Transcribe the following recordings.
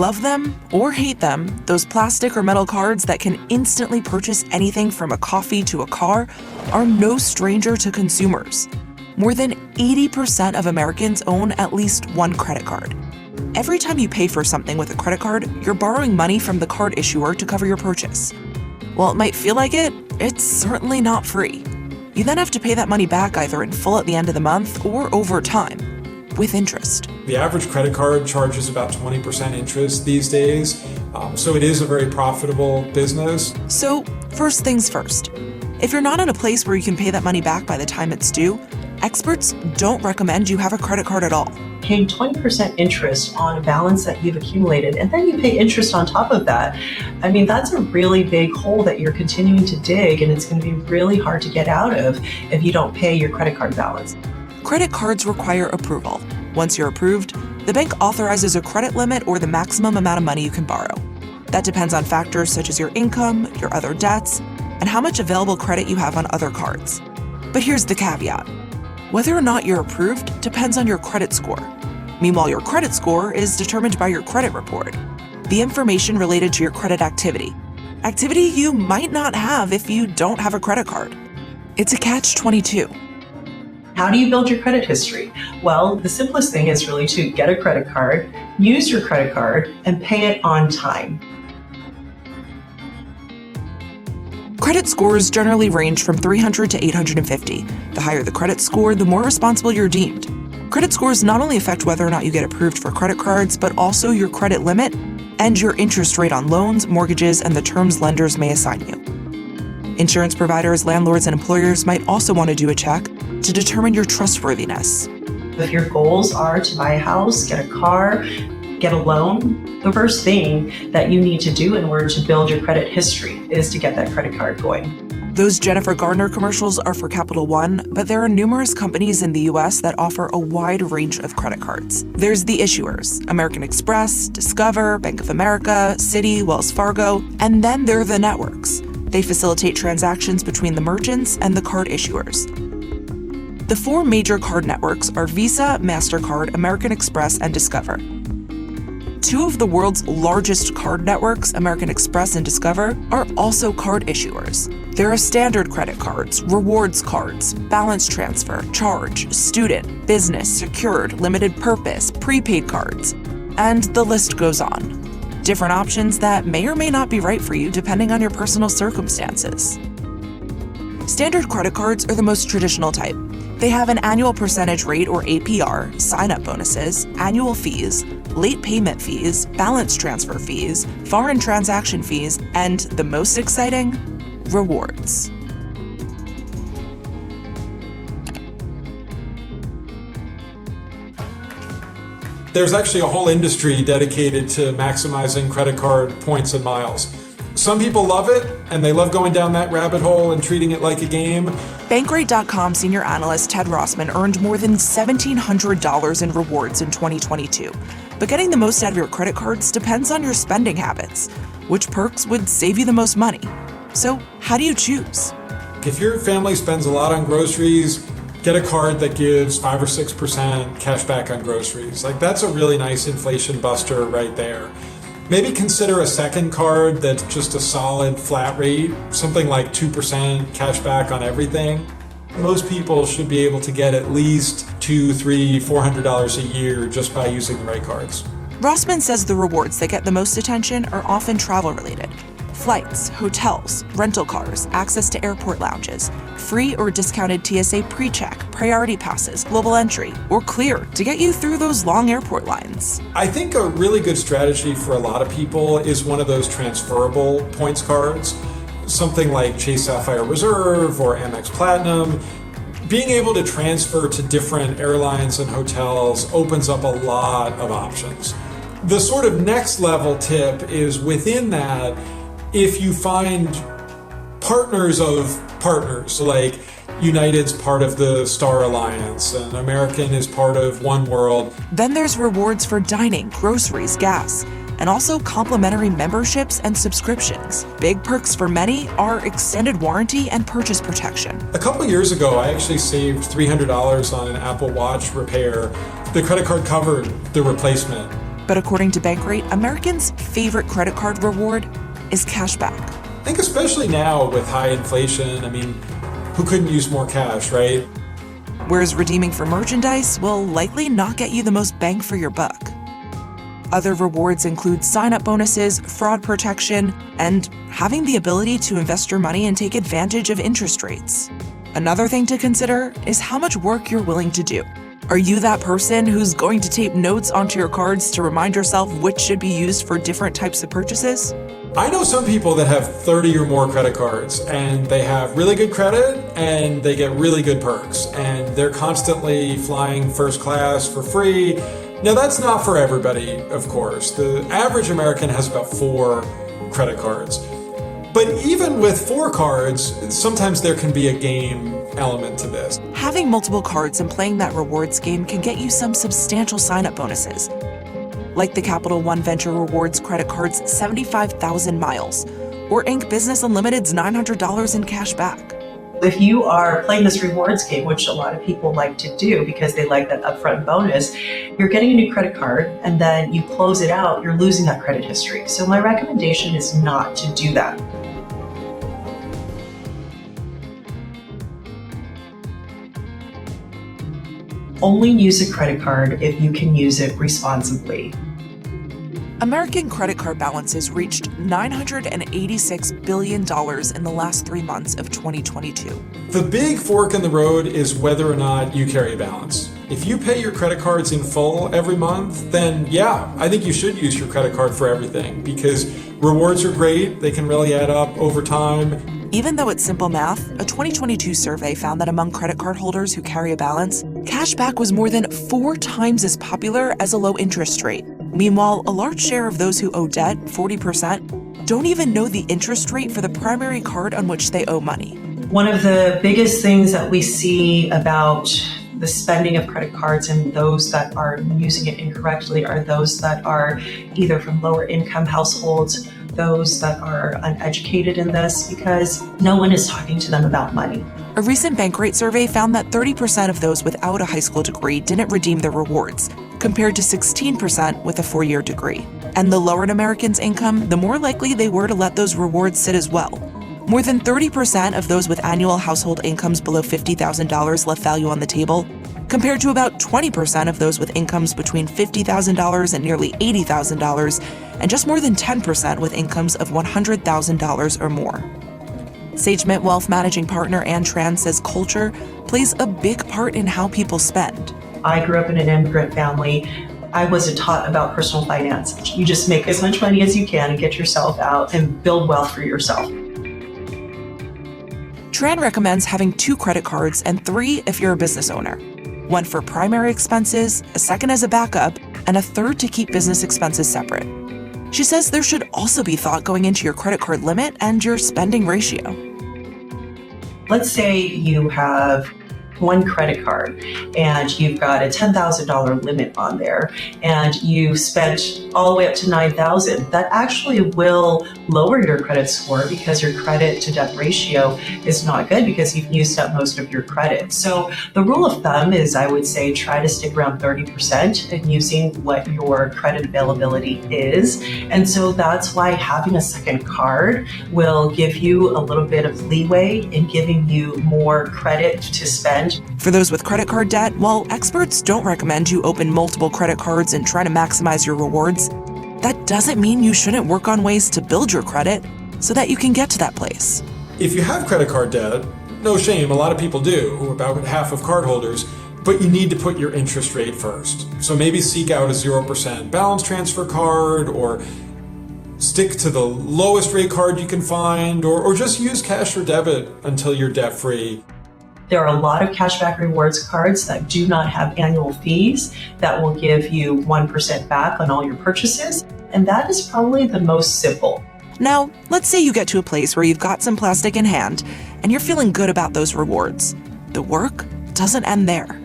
Love them or hate them, those plastic or metal cards that can instantly purchase anything from a coffee to a car are no stranger to consumers. More than 80% of Americans own at least one credit card. Every time you pay for something with a credit card, you're borrowing money from the card issuer to cover your purchase. While it might feel like it, it's certainly not free. You then have to pay that money back either in full at the end of the month or over time, with interest. The average credit card charges about 20% interest these days, so it is a very profitable business. So, first things first. If you're not in a place where you can pay that money back by the time it's due, experts don't recommend you have a credit card at all. Paying 20% interest on a balance that you've accumulated, and then you pay interest on top of that. I mean, that's a really big hole that you're continuing to dig, and it's going to be really hard to get out of if you don't pay your credit card balance. Credit cards require approval. Once you're approved, the bank authorizes a credit limit or the maximum amount of money you can borrow. That depends on factors such as your income, your other debts, and how much available credit you have on other cards. But here's the caveat. Whether or not you're approved depends on your credit score. Meanwhile, your credit score is determined by your credit report, the information related to your credit activity you might not have if you don't have a credit card. It's a catch-22. How do you build your credit history? Well, the simplest thing is really to get a credit card, use your credit card, and pay it on time. Credit scores generally range from 300 to 850. The higher the credit score, the more responsible you're deemed. Credit scores not only affect whether or not you get approved for credit cards, but also your credit limit and your interest rate on loans, mortgages, and the terms lenders may assign you. Insurance providers, landlords, and employers might also want to do a check to determine your trustworthiness. If your goals are to buy a house, get a car, get a loan, the first thing that you need to do in order to build your credit history is to get that credit card going. Those Jennifer Garner commercials are for Capital One, but there are numerous companies in the US that offer a wide range of credit cards. There's the issuers, American Express, Discover, Bank of America, Citi, Wells Fargo, and then there are the networks. They facilitate transactions between the merchants and the card issuers. The four major card networks are Visa, MasterCard, American Express, and Discover. Two of the world's largest card networks, American Express and Discover, are also card issuers. There are standard credit cards, rewards cards, balance transfer, charge, student, business, secured, limited purpose, prepaid cards, and the list goes on. Different options that may or may not be right for you depending on your personal circumstances. Standard credit cards are the most traditional type. They have an annual percentage rate or APR, sign-up bonuses, annual fees, late payment fees, balance transfer fees, foreign transaction fees, and the most exciting, rewards. There's actually a whole industry dedicated to maximizing credit card points and miles. Some people love it, and they love going down that rabbit hole and treating it like a game. Bankrate.com senior analyst Ted Rossman earned more than $1,700 in rewards in 2022. But getting the most out of your credit cards depends on your spending habits. Which perks would save you the most money? So, how do you choose? If your family spends a lot on groceries, get a card that gives 5 or 6% cash back on groceries. That's a really nice inflation buster right there. Maybe consider a second card that's just a solid flat rate, something like 2% cash back on everything. Most people should be able to get at least $200, $300, $400 a year just by using the right cards. Rossman says the rewards that get the most attention are often travel-related. Flights, hotels, rental cars, access to airport lounges, free or discounted TSA pre-check, priority passes, global entry, or clear to get you through those long airport lines. I think a really good strategy for a lot of people is one of those transferable points cards, something like Chase Sapphire Reserve or Amex Platinum. Being able to transfer to different airlines and hotels opens up a lot of options. The sort of next level tip is within that, if you find partners of partners, like United's part of the Star Alliance and American is part of One World. Then there's rewards for dining, groceries, gas, and also complimentary memberships and subscriptions. Big perks for many are extended warranty and purchase protection. A couple years ago, I actually saved $300 on an Apple Watch repair. The credit card covered the replacement. But according to Bankrate, Americans' favorite credit card reward is cashback. I think especially now with high inflation, who couldn't use more cash, right? Whereas redeeming for merchandise will likely not get you the most bang for your buck. Other rewards include sign-up bonuses, fraud protection, and having the ability to invest your money and take advantage of interest rates. Another thing to consider is how much work you're willing to do. Are you that person who's going to tape notes onto your cards to remind yourself which should be used for different types of purchases? I know some people that have 30 or more credit cards, and they have really good credit and they get really good perks, and they're constantly flying first class for free. Now, that's not for everybody, of course. The average American has about 4 credit cards. But even with 4 cards, sometimes there can be a game element to this. Having multiple cards and playing that rewards game can get you some substantial sign-up bonuses, like the Capital One Venture Rewards credit card's 75,000 miles, or Inc. Business Unlimited's $900 in cash back. If you are playing this rewards game, which a lot of people like to do because they like that upfront bonus, you're getting a new credit card and then you close it out, you're losing that credit history. So my recommendation is not to do that. Only use a credit card if you can use it responsibly. American credit card balances reached $986 billion in the last 3 months of 2022. The big fork in the road is whether or not you carry a balance. If you pay your credit cards in full every month, then yeah, I think you should use your credit card for everything because rewards are great. They can really add up over time. Even though it's simple math, a 2022 survey found that among credit card holders who carry a balance, cashback was more than 4 times as popular as a low interest rate. Meanwhile, a large share of those who owe debt, 40%, don't even know the interest rate for the primary card on which they owe money. One of the biggest things that we see about the spending of credit cards and those that are using it incorrectly are those that are either from lower income households, those that are uneducated in this, because no one is talking to them about money. A recent Bankrate survey found that 30% of those without a high school degree didn't redeem their rewards, compared to 16% with a 4-year degree. And the lower an American's income, the more likely they were to let those rewards sit as well. More than 30% of those with annual household incomes below $50,000 left value on the table, compared to about 20% of those with incomes between $50,000 and nearly $80,000, and just more than 10% with incomes of $100,000 or more. SageMint Wealth Managing Partner Ann Tran says culture plays a big part in how people spend. I grew up in an immigrant family. I wasn't taught about personal finance. You just make as much money as you can and get yourself out and build wealth for yourself. Tran recommends having 2 credit cards and 3 if you're a business owner. 1 for primary expenses, a second as a backup, and a third to keep business expenses separate. She says there should also be thought going into your credit card limit and your spending ratio. Let's say you have 1 credit card and you've got a $10,000 limit on there and you spent all the way up to $9,000. That actually will lower your credit score because your credit to debt ratio is not good because you've used up most of your credit. So the rule of thumb is, I would say, try to stick around 30% in using what your credit availability is. And so that's why having a second card will give you a little bit of leeway in giving you more credit to spend. For those with credit card debt, while experts don't recommend you open multiple credit cards and try to maximize your rewards, that doesn't mean you shouldn't work on ways to build your credit so that you can get to that place. If you have credit card debt, no shame, a lot of people do, about half of cardholders, but you need to put your interest rate first. So maybe seek out a 0% balance transfer card, or stick to the lowest rate card you can find, or just use cash or debit until you're debt free. There are a lot of cashback rewards cards that do not have annual fees that will give you 1% back on all your purchases, and that is probably the most simple. Now, let's say you get to a place where you've got some plastic in hand and you're feeling good about those rewards. The work doesn't end there.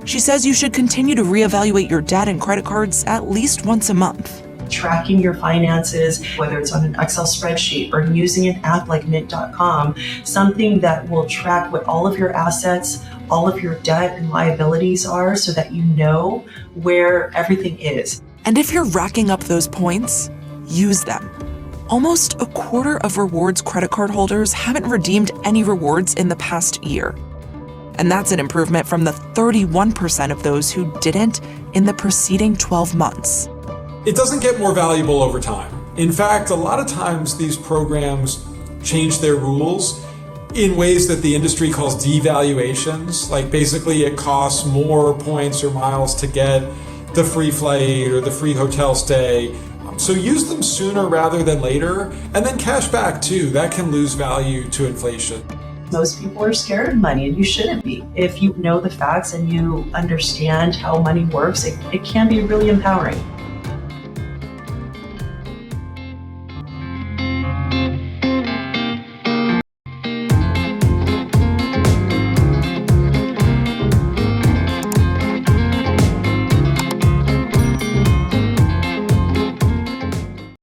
She says you should continue to reevaluate your debt and credit cards at least once a month. Tracking your finances, whether it's on an Excel spreadsheet or using an app like Mint.com, something that will track what all of your assets, all of your debt and liabilities are so that you know where everything is. And if you're racking up those points, use them. Almost a quarter of rewards credit card holders haven't redeemed any rewards in the past year. And that's an improvement from the 31% of those who didn't in the preceding 12 months. It doesn't get more valuable over time. In fact, a lot of times these programs change their rules in ways that the industry calls devaluations. Like basically it costs more points or miles to get the free flight or the free hotel stay. So use them sooner rather than later, and then cash back too. That can lose value to inflation. Most people are scared of money, and you shouldn't be. If you know the facts and you understand how money works, it can be really empowering.